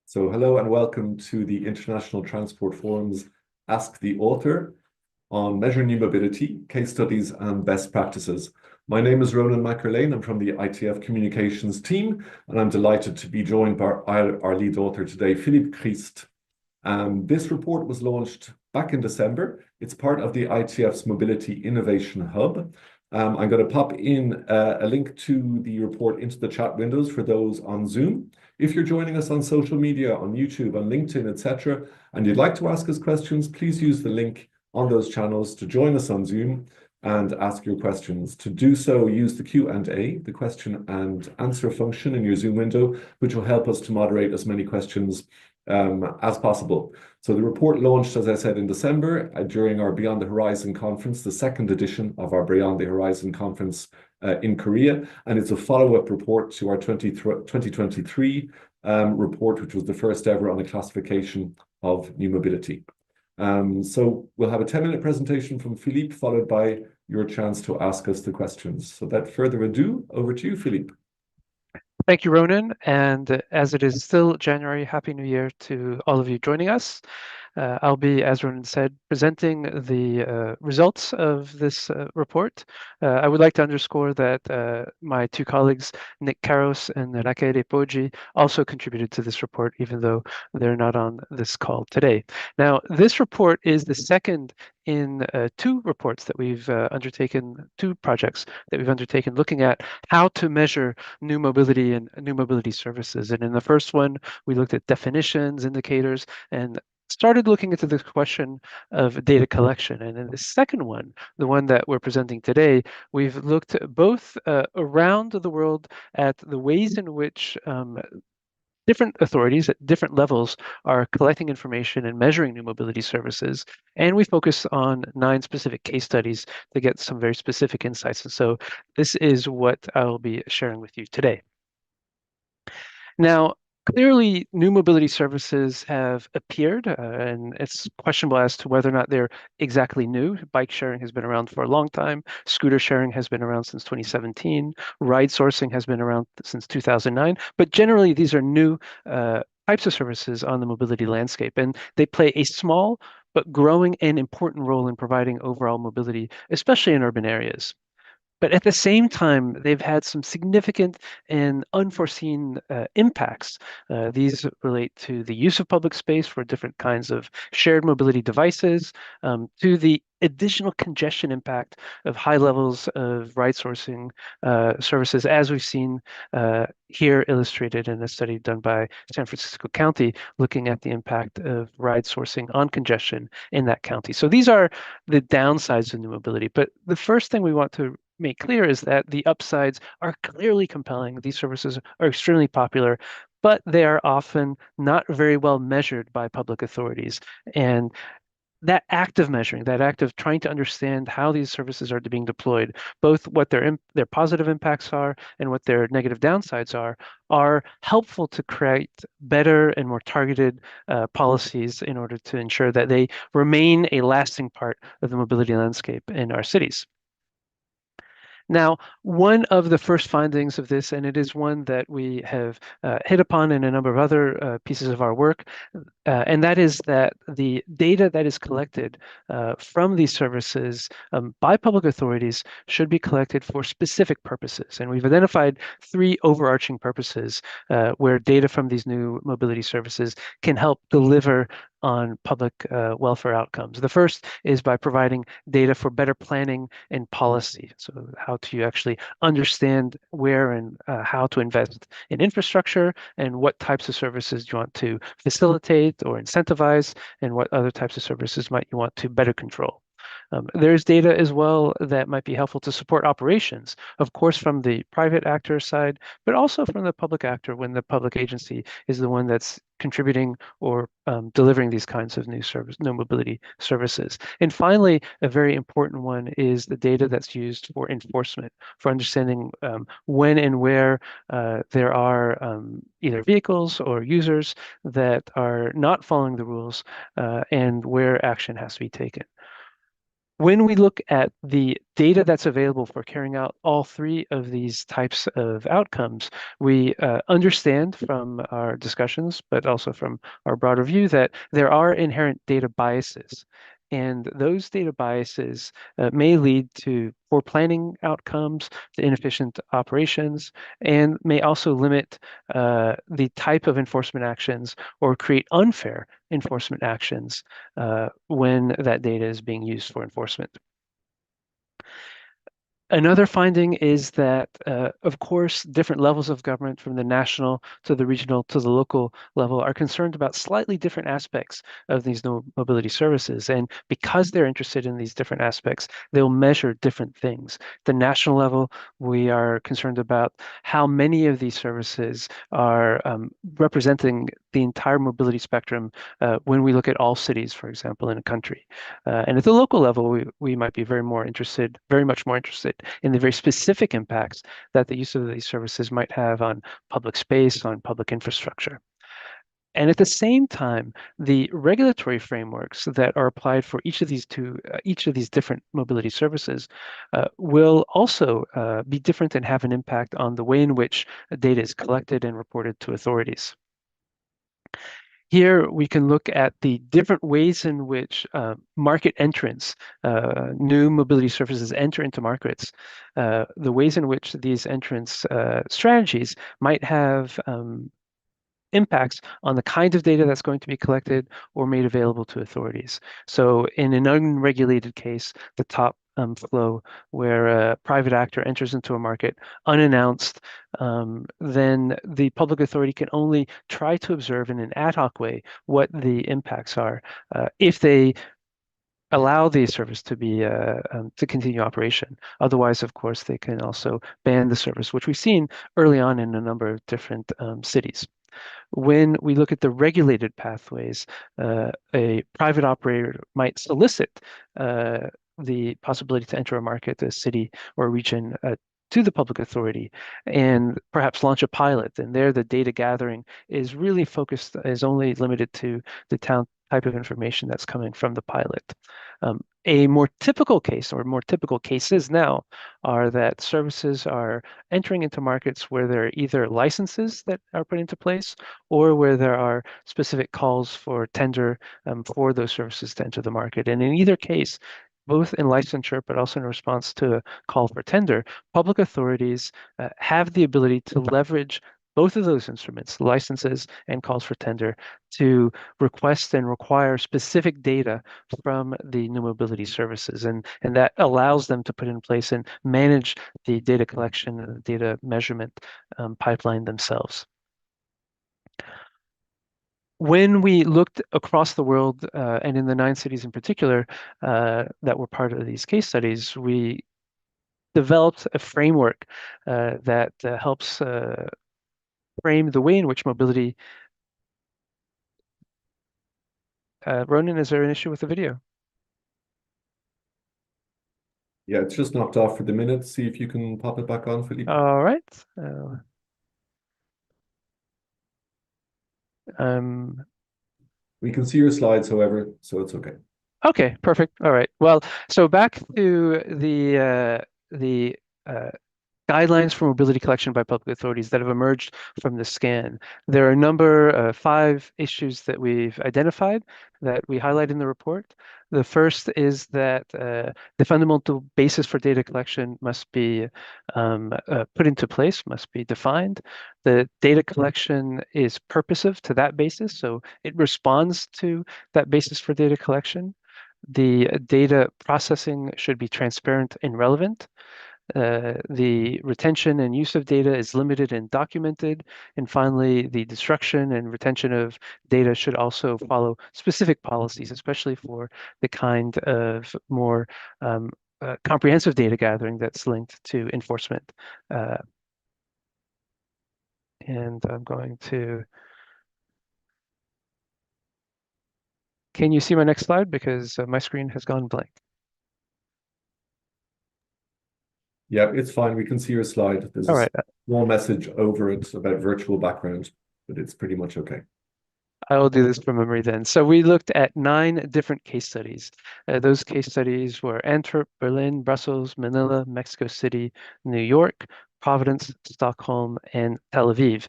So hello and welcome to the International Transport Forum's Ask the Author on Measuring New Mobility, Case Studies and Best Practices. My name is Ronan McErlane. I'm from the ITF Communications team, and I'm delighted to be joined by our lead author today, Philippe Crist. This report was launched back in December. It's part of the ITF's Mobility Innovation Hub. I'm going to pop in a link to the report into the chat windows for those on Zoom. If you're joining us on social media, on YouTube, on LinkedIn, etc., and you'd like to ask us questions, please use the link on those channels to join us on Zoom and ask your questions. To do so, use the Q&A, the question and answer function in your Zoom window, which will help us to moderate as many questions as possible. So the report launched, as I said, in December during our Beyond the Horizon conference, the second edition of our Beyond the Horizon conference in Korea. And it's a follow-up report to our 2023 report, which was the first ever on the classification of new mobility. So we'll have a 10-minute presentation from Philippe, followed by your chance to ask us the questions. So without further ado, over to you, Philippe. Thank you, Ronan. And as it is still January, Happy New Year to all of you joining us. I'll be, as Ronan said, presenting the results of this report. I would like to underscore that my two colleagues, Nick Karos and Rakele Poggi, also contributed to this report, even though they're not on this call today. Now, this report is the second in two reports that we've undertaken, two projects that we've undertaken looking at how to measure new mobility and new mobility services. And in the first one, we looked at definitions, indicators, and started looking into the question of data collection. And in the second one, the one that we're presenting today, we've looked both around the world at the ways in which different authorities at different levels are collecting information and measuring new mobility services. And we focus on 9 specific case studies to get some very specific insights. And so this is what I'll be sharing with you today. Now, clearly, new mobility services have appeared, and it's questionable as to whether or not they're exactly new. Bike sharing has been around for a long time. Scooter sharing has been around since 2017. Ride sourcing has been around since 2009. But generally, these are new types of services on the mobility landscape, and they play a small but growing and important role in providing overall mobility, especially in urban areas. But at the same time, they've had some significant and unforeseen impacts. These relate to the use of public space for different kinds of shared mobility devices, to the additional congestion impact of high levels of ride sourcing services, as we've seen here illustrated in a study done by San Francisco County, looking at the impact of ride sourcing on congestion in that county. So these are the downsides of new mobility. But the first thing we want to make clear is that the upsides are clearly compelling. These services are extremely popular, but they are often not very well measured by public authorities. And that act of measuring, that act of trying to understand how these services are being deployed, both what their positive impacts are and what their negative downsides are helpful to create better and more targeted policies in order to ensure that they remain a lasting part of the mobility landscape in our cities. Now, one of the first findings of this, and it is one that we have hit upon in a number of other pieces of our work, and that is that the data that is collected from these services by public authorities should be collected for specific purposes. And we've identified 3 overarching purposes where data from these new mobility services can help deliver on public welfare outcomes. The first is by providing data for better planning and policy. So how to actually understand where and how to invest in infrastructure and what types of services you want to facilitate or incentivize, and what other types of services might you want to better control. There's data as well that might be helpful to support operations, of course, from the private actor side, but also from the public actor when the public agency is the one that's contributing or delivering these kinds of new mobility services. And finally, a very important one is the data that's used for enforcement, for understanding when and where there are either vehicles or users that are not following the rules and where action has to be taken. When we look at the data that's available for carrying out all three of these types of outcomes, we understand from our discussions, but also from our broader view, that there are inherent data biases. And those data biases may lead to poor planning outcomes, to inefficient operations, and may also limit the type of enforcement actions or create unfair enforcement actions when that data is being used for enforcement. Another finding is that, of course, different levels of government, from the national to the regional to the local level, are concerned about slightly different aspects of these mobility services. And because they're interested in these different aspects, they'll measure different things. At the national level, we are concerned about how many of these services are representing the entire mobility spectrum when we look at all cities, for example, in a country. And at the local level, we might be very much more interested in the very specific impacts that the use of these services might have on public space, on public infrastructure. And at the same time, the regulatory frameworks that are applied for each of these different mobility services will also be different and have an impact on the way in which data is collected and reported to authorities. Here we can look at the different ways in which market entrants, new mobility services enter into markets, the ways in which these entrants strategies might have impacts on the kind of data that's going to be collected or made available to authorities. So in an unregulated case, the top flow, where a private actor enters into a market unannounced, then the public authority can only try to observe in an ad hoc way what the impacts are. If they allow the service to continue operation. Otherwise, of course, they can also ban the service, which we've seen early on in a number of different cities. When we look at the regulated pathways, a private operator might solicit the possibility to enter a market, a city or a region, to the public authority, and perhaps launch a pilot. And there, the data gathering is really focused, is only limited to the type of information that's coming from the pilot. A more typical case, or more typical cases now, are that services are entering into markets where there are either licenses that are put into place, or where there are specific calls for tender for those services to enter the market. And in either case, both in licensure, but also in response to a call for tender, public authorities have the ability to leverage both of those instruments, licenses and calls for tender, to request and require specific data from the new mobility services. And that allows them to put in place and manage the data collection and the data measurement pipeline themselves. When we looked across the world, and in the 9 cities in particular that were part of these case studies, we developed a framework that helps frame the way in which mobility. Ronan, is there an issue with the video? Yeah, it's just knocked off for the minute. See if you can pop it back on, Philippe. All right. We can see your slides, however, so it's okay. Okay, perfect. All right. Well, so back to the guidelines for mobility collection by public authorities that have emerged from the scan. There are a number, 5 issues that we've identified that we highlight in the report. The first is that the fundamental basis for data collection must be put into place, must be defined. The data collection is purposive to that basis, so it responds to that basis for data collection. The data processing should be transparent and relevant. The retention and use of data is limited and documented. And finally, the destruction and retention of data should also follow specific policies, especially for the kind of more comprehensive data gathering that's linked to enforcement. And I'm going to. Can you see my next slide? Because my screen has gone blank. Yeah, it's fine. We can see your slide. There's All a right. small message over it about virtual background, but it's pretty much okay. I will do this from memory then. So we looked at 9 different case studies. Those case studies were Antwerp, Berlin, Brussels, Manila, Mexico City, New York, Providence, Stockholm, and Tel Aviv.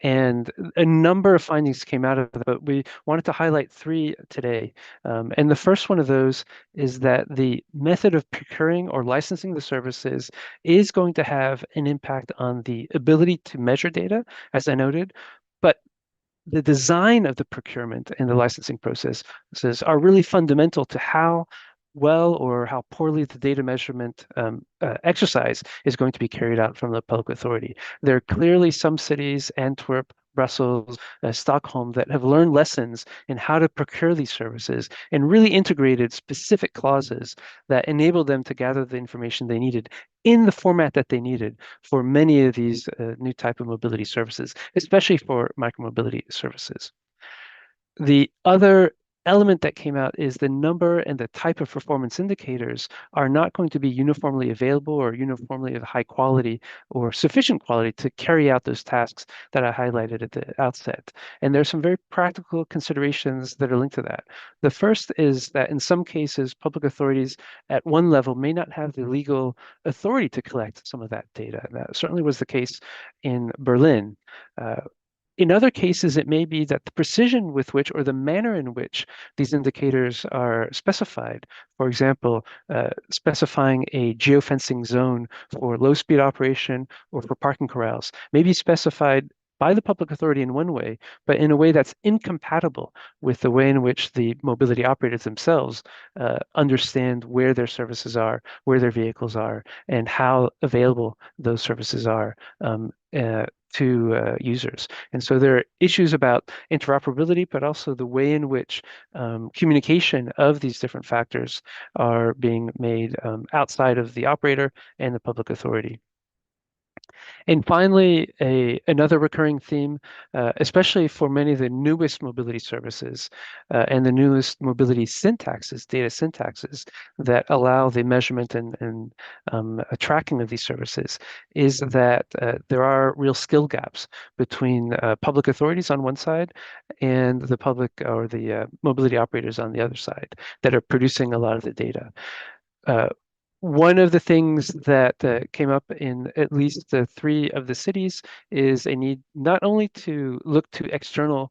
And a number of findings came out of that, but we wanted to highlight 3 today. And the first one of those is that the method of procuring or licensing the services is going to have an impact on the ability to measure data, as I noted, but the design of the procurement and the licensing processes are really fundamental to how well or how poorly the data measurement exercise is going to be carried out from the public authority. There are clearly some cities, Antwerp, Brussels, Stockholm, that have learned lessons in how to procure these services and really integrated specific clauses that enabled them to gather the information they needed in the format that they needed for many of these new type of mobility services, especially for micromobility services. The other element that came out is the number and the type of performance indicators are not going to be uniformly available or uniformly of high quality or sufficient quality to carry out those tasks that I highlighted at the outset. And there's some very practical considerations that are linked to that. The first is that in some cases, public authorities at one level may not have the legal authority to collect some of that data. That certainly was the case in Berlin. In other cases, it may be that the precision with which or the manner in which these indicators are specified, for example, specifying a geofencing zone for low-speed operation or for parking corrals, may be specified by the public authority in one way, but in a way that's incompatible with the way in which the mobility operators themselves understand where their services are, where their vehicles are, and how available those services are to users. And so there are issues about interoperability, but also the way in which communication of these different factors are being made outside of the operator and the public authority. And finally, another recurring theme, especially for many of the newest mobility services and the newest mobility syntaxes, data syntaxes that allow the measurement and tracking of these services, is that there are real skill gaps between public authorities on one side and the public or the mobility operators on the other side that are producing a lot of the data. Uh, One of the things that came up in at least 3 of the cities is a need not only to look to external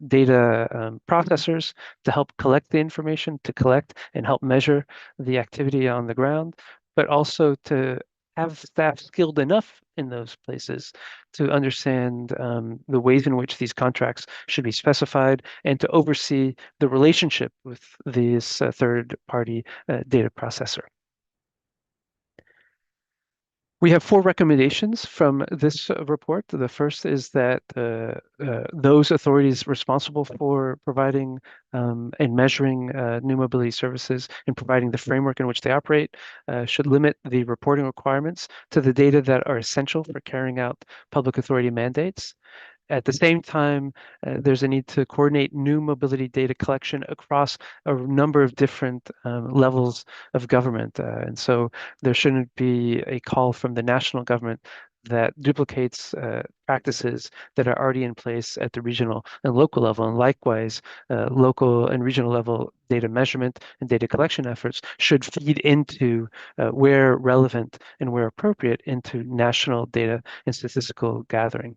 data processors to help collect the information, to collect and help measure the activity on the ground, but also to have staff skilled enough in those places to understand the ways in which these contracts should be specified and to oversee the relationship with this third-party data processor. We have 4 recommendations from this report. The first is that those authorities responsible for providing and measuring new mobility services and providing the framework in which they operate should limit the reporting requirements to the data that are essential for carrying out public authority mandates. At the same time, there's a need to coordinate new mobility data collection across a number of different levels of government. And so there shouldn't be a call from the national government that duplicates practices that are already in place at the regional and local level. And likewise, local and regional level data measurement and data collection efforts should feed into, where relevant and where appropriate, into national data and statistical gathering.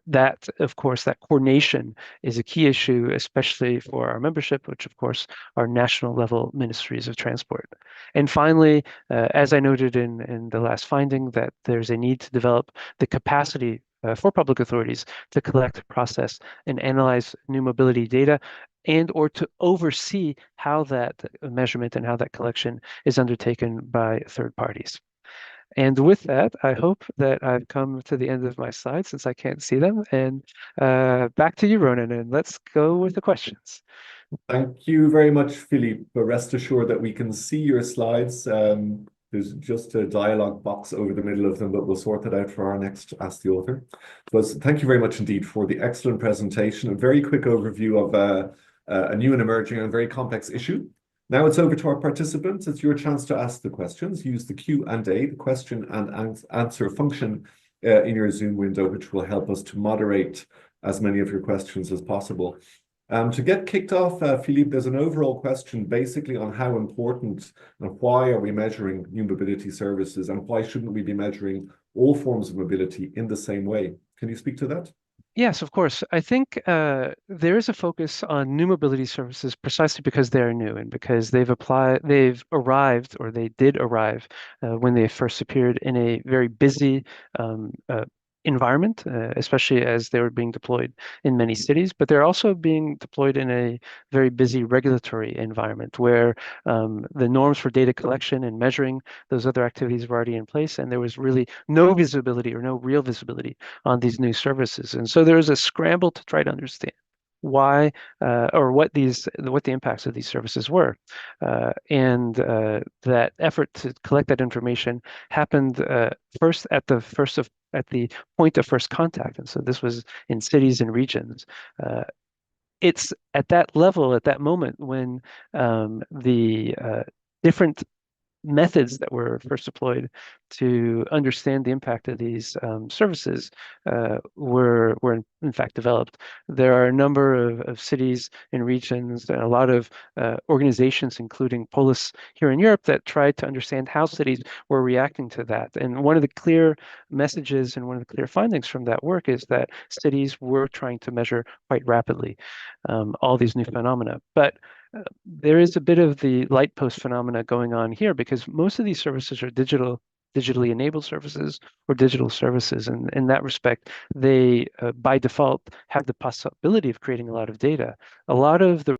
That, of course, that coordination is a key issue, especially for our membership, which, of course, are national level ministries of transport. And finally, as I noted in the last finding, that there's a need to develop the capacity for public authorities to collect, process, and analyze new mobility data and or to oversee how that measurement and how that collection is undertaken by third parties. And with that, I hope that I've come to the end of my slides since I can't see them. And back to you, Ronan, and let's go with the questions. Thank you very much, Philippe. But rest assured that we can see your slides. There's just a dialogue box over the middle of them, but we'll sort that out for our next Ask the Author. But thank you very much indeed for the excellent presentation, a very quick overview of a new and emerging and very complex issue. Now it's over to our participants. It's your chance to ask the questions. Use the Q&A, the question and answer function in your Zoom window, which will help us to moderate as many of your questions as possible. To get kicked off, Philippe, there's an overall question basically on how important and why are we measuring new mobility services and why shouldn't we be measuring all forms of mobility in the same way? Can you speak to that? Yes, of course. I think there is a focus on new mobility services precisely because they are new and because they've arrived, or they did arrive when they first appeared in a very busy environment, especially as they were being deployed in many cities. But they're also being deployed in a very busy regulatory environment where the norms for data collection and measuring those other activities were already in place, and there was really no visibility or no real visibility on these new services. And so there is a scramble to try to understand why or what the impacts of these services were. And that effort to collect that information happened first at the point of first contact. And so this was in cities and regions. It's at that level, at that moment, when the different methods that were first deployed to understand the impact of these services were in fact developed. There are a number of cities and regions and a lot of organizations, including Polis here in Europe, that tried to understand how cities were reacting to that. And one of the clear messages and one of the clear findings from that work is that cities were trying to measure quite rapidly all these new phenomena. But there is a bit of the light post phenomena going on here because most of these services are digitally enabled services or digital services. And in that respect, they, by default, have the possibility of creating a lot of data. A lot of the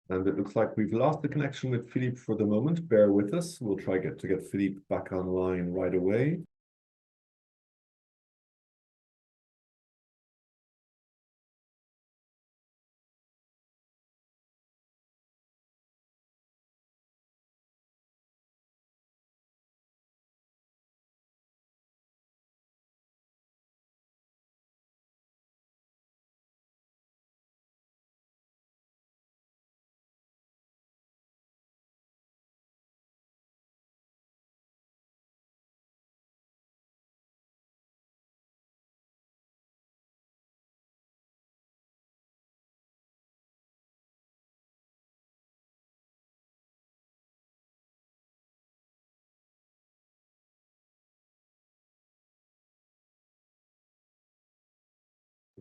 And it looks like we've lost the connection with Philippe for the moment. Bear with us. We'll try to get Philippe back online right away.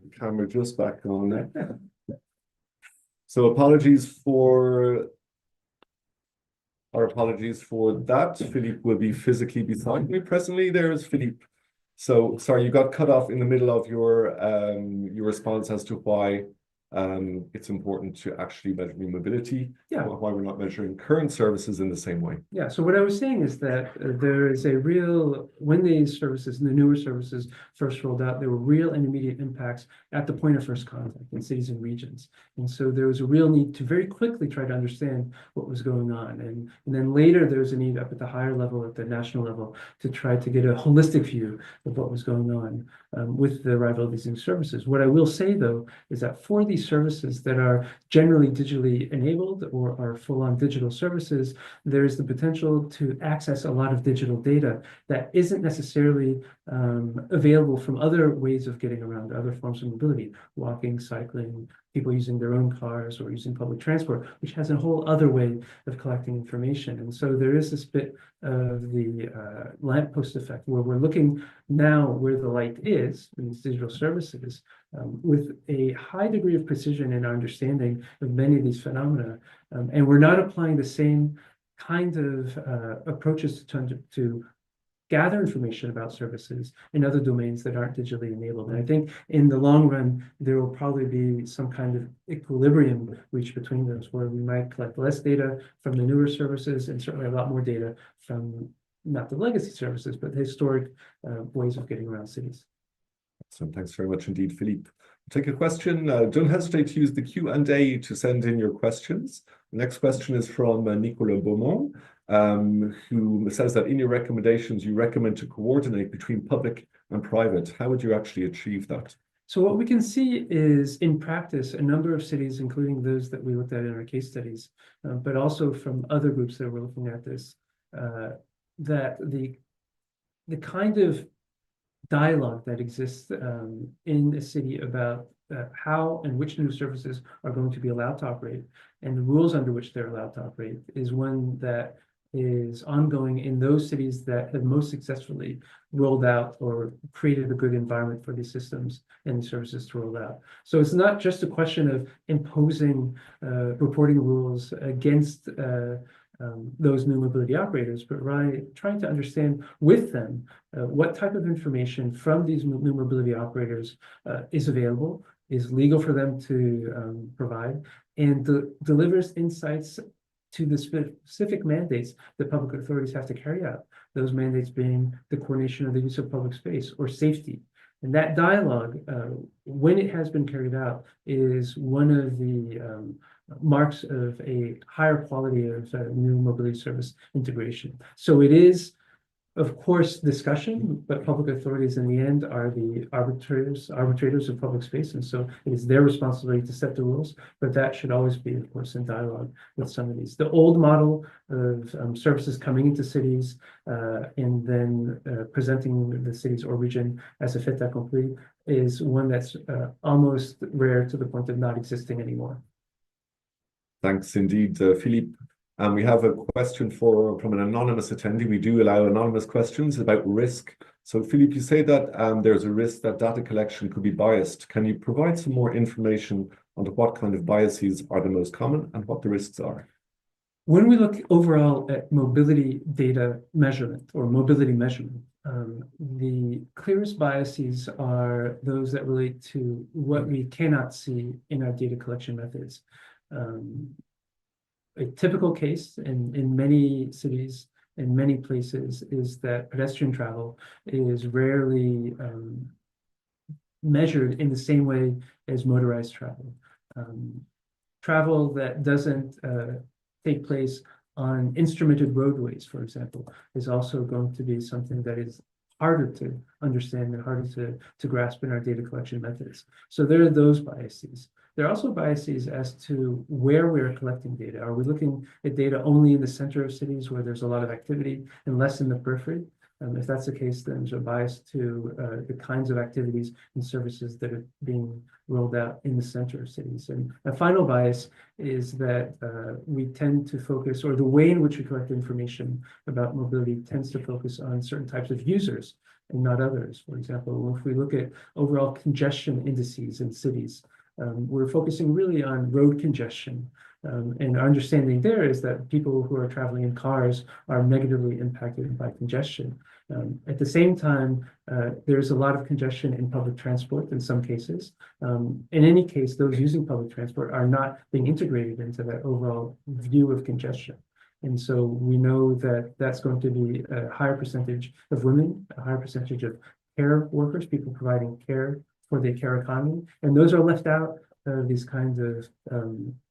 The camera just back on there. So our apologies for that. Philippe will be physically beside me presently. There's Philippe. So sorry, you got cut off in the middle of your response as to why it's important to actually measure new mobility. Yeah. Why we're not measuring current services in the same way. Yeah, so what I was saying is that there is a real, when these services, the newer services first rolled out, there were real and immediate impacts at the point of first contact in cities and regions. And so there was a real need to very quickly try to understand what was going on. And then later there was a need up at the higher level, at the national level, to try to get a holistic view of what was going on with the arrival of these new services. What I will say, though, is that for these services that are generally digitally enabled or are full-on digital services, there is the potential to access a lot of digital data that isn't necessarily available from other ways of getting around, other forms of mobility, walking, cycling, people using their own cars or using public transport, which has a whole other way of collecting information. And so there is this bit of the lamppost effect where we're looking now where the light is in these digital services with a high degree of precision in our understanding of many of these phenomena. And we're not applying the same kind of approaches to gather information about services in other domains that aren't digitally enabled. And I think in the long run, there will probably be some kind of equilibrium reached between those where we might collect less data from the newer services and certainly a lot more data from not the legacy services, but the historic ways of getting around cities. So thanks very much indeed, Philippe. Take a question. Don't hesitate to use the Q&A to send in your questions. The next question is from Nicolas Beaumont, who says that in your recommendations, you recommend to coordinate between public and private. How would you actually achieve that? So what we can see is in practice, a number of cities, including those that we looked at in our case studies, but also from other groups that were looking at this, that the kind of dialogue that exists in a city about how and which new services are going to be allowed to operate and the rules under which they're allowed to operate is one that is ongoing in those cities that have most successfully rolled out or created a good environment for these systems and the services to roll out. So it's not just a question of imposing reporting rules against those new mobility operators, but really trying to understand with them what type of information from these new mobility operators is available, is legal for them to provide, and delivers insights to the specific mandates that public authorities have to carry out. Those mandates being the coordination of the use of public space or safety. And that dialogue, when it has been carried out, is one of the marks of a higher quality of new mobility service integration. So it is, of course, discussion, but public authorities in the end are the arbitrators of public space. And so it is their responsibility to set the rules, but that should always be, of course, in dialogue with some of these. The old model of services coming into cities and then presenting the cities or region as a fait accompli is one that's almost rare to the point of not existing anymore. Thanks indeed, Philippe. And we have a question from an anonymous attendee. We do allow anonymous questions about risk. So Philippe, you say that there's a risk that data collection could be biased. Can you provide some more information on what kind of biases are the most common and what the risks are? When we look overall at mobility data measurement or mobility measurement, the clearest biases are those that relate to what we cannot see in our data collection methods. A typical case in many cities, in many places, is that pedestrian travel is rarely measured in the same way as motorized travel. Travel that doesn't take place on instrumented roadways, for example, is also going to be something that is harder to understand and harder to grasp in our data collection methods. So there are those biases. There are also biases as to where we're collecting data. Are we looking at data only in the center of cities where there's a lot of activity and less in the periphery? If that's the case, then there's a bias to the kinds of activities and services that are being rolled out in the center of cities. And a final bias is that we tend to focus, or the way in which we collect information about mobility tends to focus on certain types of users and not others. For example, if we look at overall congestion indices in cities, we're focusing really on road congestion. And our understanding there is that people who are traveling in cars are negatively impacted by congestion. At the same time, there's a lot of congestion in public transport in some cases. In any case, those using public transport are not being integrated into that overall view of congestion. And so we know that that's going to be a higher percentage of women, a higher percentage of care workers, people providing care for the care economy, and those are left out of these kinds of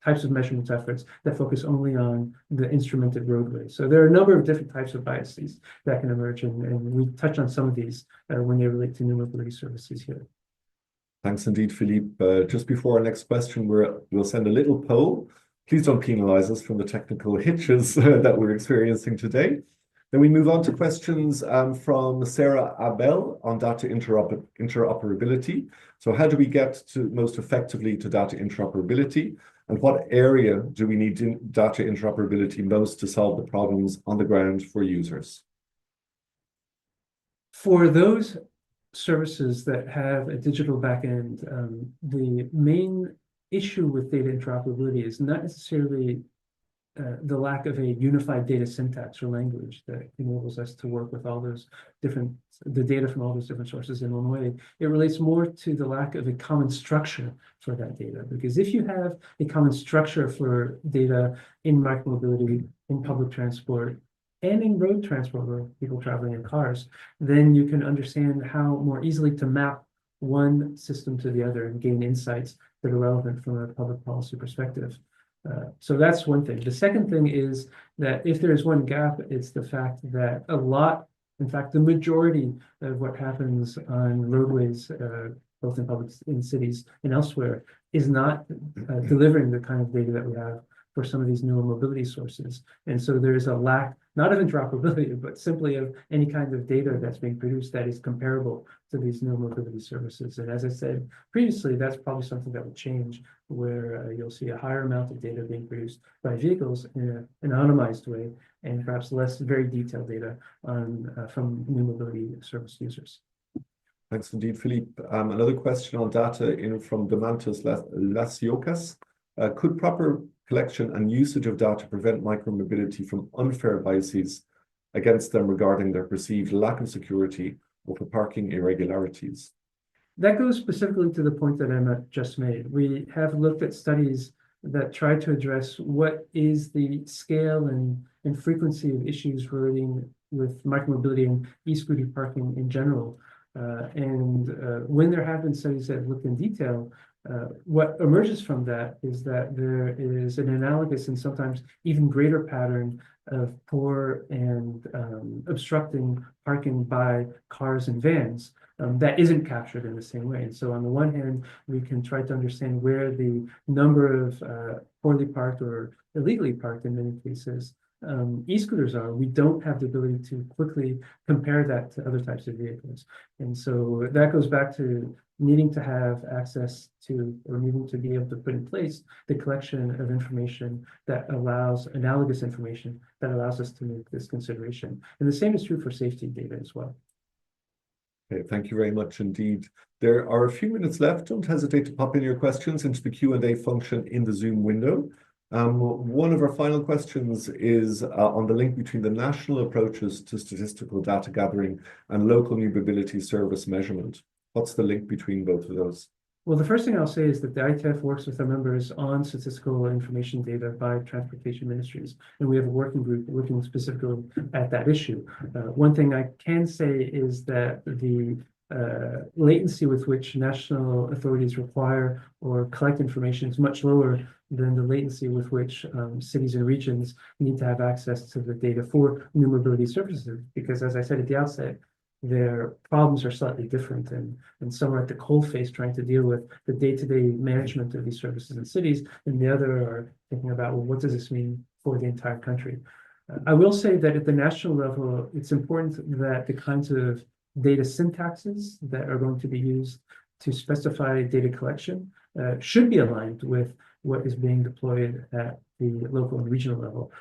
types of measurement efforts that focus only on the instrumented roadway. So there are a number of different types of biases that can emerge, and we touch on some of these when they relate to new mobility services here. Thanks indeed, Philippe. Just before our next question, we'll send a little poll. Please don't penalize us from the technical hitches that we're experiencing today. Then we move on to questions from Sarah Abel on data interoperability. So how do we get to most effectively to data interoperability? And what area do we need data interoperability most to solve the problems on the ground for users? For those services that have a digital backend, the main issue with data interoperability is not necessarily the lack of a unified data syntax or language that enables us to work with all those the data from all those different sources in one way. It relates more to the lack of a common structure for that data. Because if you have a common structure for data in micromobility, in public transport, and in road transport, where people traveling in cars, then you can understand how more easily to map one system to the other and gain insights that are relevant from a public policy perspective. So that's one thing. The second thing is that if there's one gap, it's the fact that in fact, the majority of what happens on roadways both in cities and elsewhere, is not delivering the kind of data that we have for some of these newer mobility sources. And so there is a lack, not of interoperability, but simply of any kind of data that's being produced that is comparable to these new mobility services. And as I said previously, that's probably something that will change, where you'll see a higher amount of data being produced by vehicles in an anonymized way, and perhaps less very detailed data from new mobility service users. Thanks indeed, Philippe. Another question on data from Demantos Lasiokas. Could proper collection and usage of data prevent micromobility from unfair biases against them regarding their perceived lack of security or for parking irregularities? That goes specifically to the point that Emma just made. We have looked at studies that try to address what is the scale and frequency of issues relating with micromobility and e-scooter parking in general. When there have been studies that look in detail, what emerges from that is that there is an analogous and sometimes even greater pattern of poor and obstructing parking by cars and vans that isn't captured in the same way. And so on the one hand, we can try to understand where the number of poorly parked or illegally parked in many cases e-scooters are. We don't have the ability to quickly compare that to other types of vehicles. And so that goes back to needing to have access to, or needing to be able to put in place the collection of information that allows, analogous information that allows us to make this consideration. And the same is true for safety data as well. Okay, thank you very much indeed. There are a few minutes left. Don't hesitate to pop in your questions into the Q&A function in the Zoom window. One of our final questions is on the link between the national approaches to statistical data gathering and local new mobility service measurement. What's the link between both of those? Well, the first thing I'll say is that the ITF works with our members on statistical information data by transportation ministries, and we have a working group looking specifically at that issue. One thing I can say is that the latency with which national authorities require or collect information is much lower than the latency with which cities and regions need to have access to the data for new mobility services, because as I said at the outset, their problems are slightly different, and some are at the coalface trying to deal with the day-to-day management of these services in cities, and the other are thinking about, well, what does this mean for the entire country? I will say that at the national level, it's important that the kinds of data syntaxes that are going to be used to specify data collection should be aligned with what is being deployed at the local and regional level,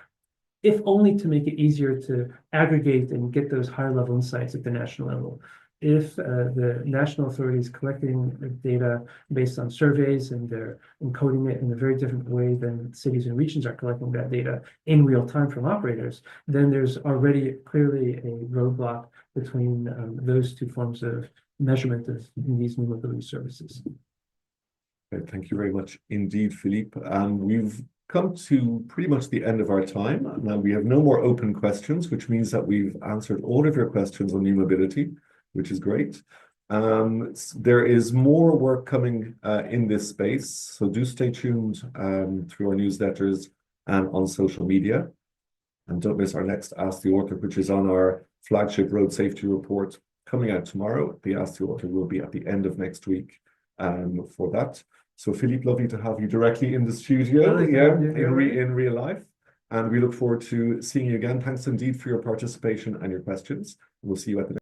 if only to make it easier to aggregate and get those higher level insights at the national level. If the national authorities collecting data based on surveys and they're encoding it in a very different way than cities and regions are collecting that data in real time from operators, then there's already clearly a roadblock between those two forms of measurement of these new mobility services. Okay, thank you very much indeed, Philippe. We've come to pretty much the end of our time. Now we have no more open questions, which means that we've answered all of your questions on new mobility, which is great. There is more work coming in this space, so do stay tuned through our newsletters and on social media. And don't miss our next Ask the Author, which is on our flagship road safety report coming out tomorrow. The Ask the Author will be at the end of next week for that. So Philippe, lovely to have you directly in the studio, in real life. And we look forward to seeing you again. Thanks indeed for your participation and your questions. We'll see you at the next